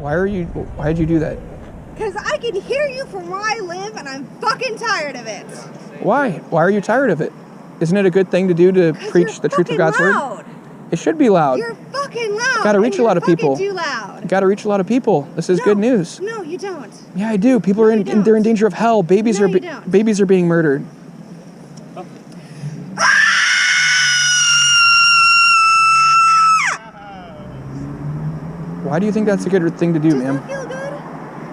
Why'd you do that? Because I can hear you from where I live, and I'm fucking tired of it. Why? Why are you tired of it? Isn't it a good thing to do to preach the truth of God's word? It should be loud. You're fucking loud. Got to reach a lot of people. Too loud. Got to reach a lot of people. This is good news. No, you don't. Yeah, I do. People are they're in danger of hell. Babies are being murdered. Why do you think that's a good thing to do, ma'am? Does that feel good?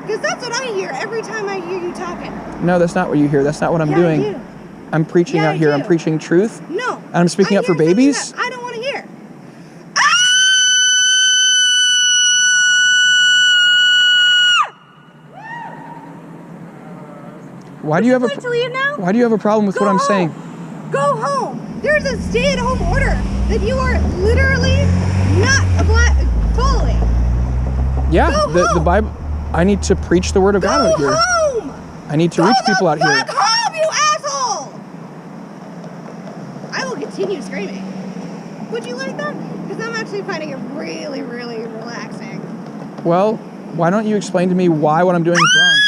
Because that's what I hear every time I hear you talking. No, that's not what you hear. That's not what I'm doing. I do. I'm preaching out here. I'm preaching truth. No. And I'm speaking up for babies. I don't want to hear. Why do you have a problem with what I'm saying? Go home. There's a stay-at-home order that you are literally not following. Yeah, the Bible. I need to preach the word of God out here. Go home. I need to reach people out here. Go home, you asshole! I will continue screaming. Would you like that? Because I'm actually finding it really, really relaxing. Well, why don't you explain to me why what I'm doing is wrong?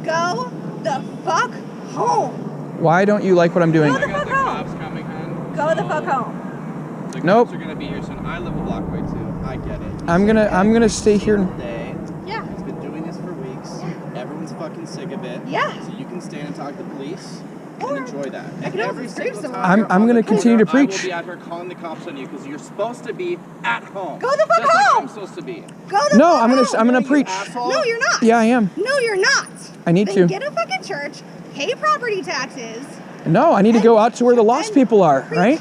Go the fuck home. Why don't you like what I'm doing? Go the fuck home. Go the fuck home. The nope. cops are gonna be here soon. I live a block away too. I get it. I'm gonna stay here. Yeah. He's been doing this for weeks. Yeah. Everyone's fucking sick of it. Yeah. So you can stand and talk to the police and enjoy that. I can every single time I'm gonna continue to preach. I will be out here calling the cops on you because you're supposed to be at home. Go the fuck just home. Like I'm supposed to be. Go the fuck home. I'm gonna preach. No, you're not. Yeah, I am. No, you're not. I need to. Get a fucking church, pay property taxes. No, I need to go out to where the lost people are, right?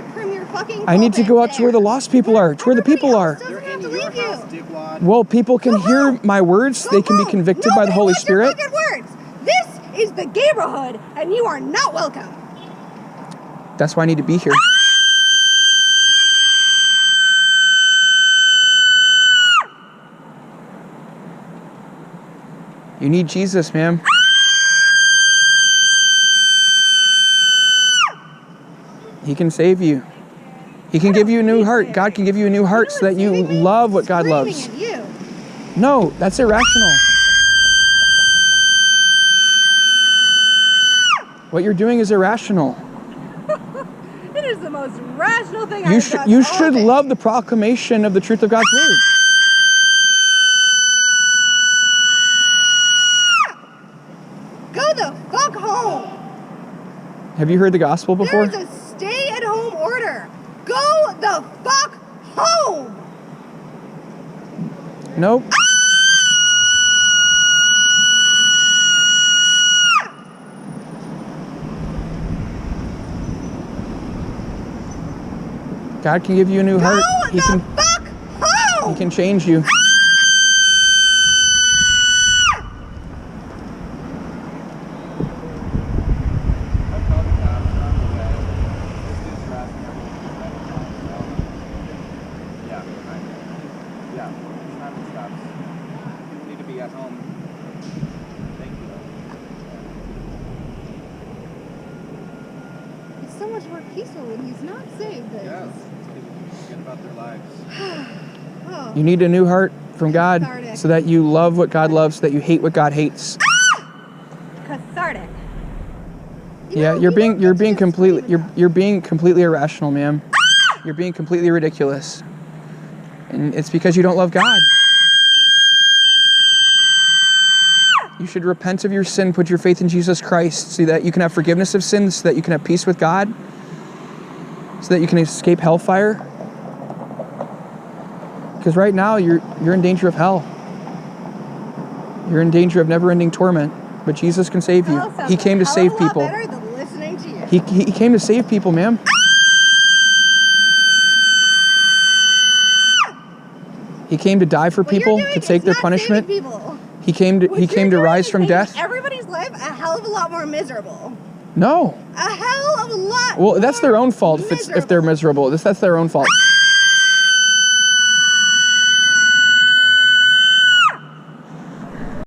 I need to go out to where the lost people are, to where the people are. Well, people can hear my words. They can be convicted by the Holy Spirit. This is the Gabrielhood, and you are not welcome. That's why I need to be here. You need Jesus, ma'am. He can save you. He can give you a new heart. God can give you a new heart so that you love what God loves. No, that's irrational. What you're doing is irrational. It is the most rational thing I've done. You should love the proclamation of the truth of God's word. Go the fuck home. Have you heard the gospel before? There's a stay-at-home order. Go the fuck home. Nope. God can give you a new heart. He can change you. It's so much more peaceful when he's not saved. Yes. Forget about their lives. You need a new heart from God so that you love what God loves, so that you hate what God hates. Cathartic. Yeah, you're being completely irrational, ma'am. You're being completely ridiculous. And it's because you don't love God. You should repent of your sin, put your faith in Jesus Christ so that you can have forgiveness of sins, so that you can have peace with God, so that you can escape hellfire. Because right now you're in danger of hell. You're in danger of never-ending torment. But Jesus can save you. He came to save people. He came to save people, ma'am. He came to die for people, to take their punishment. He came to rise from death. Everybody's life a hell of a lot more miserable. No. A hell of a lot. Well, that's their own fault if they're miserable. That's their own fault.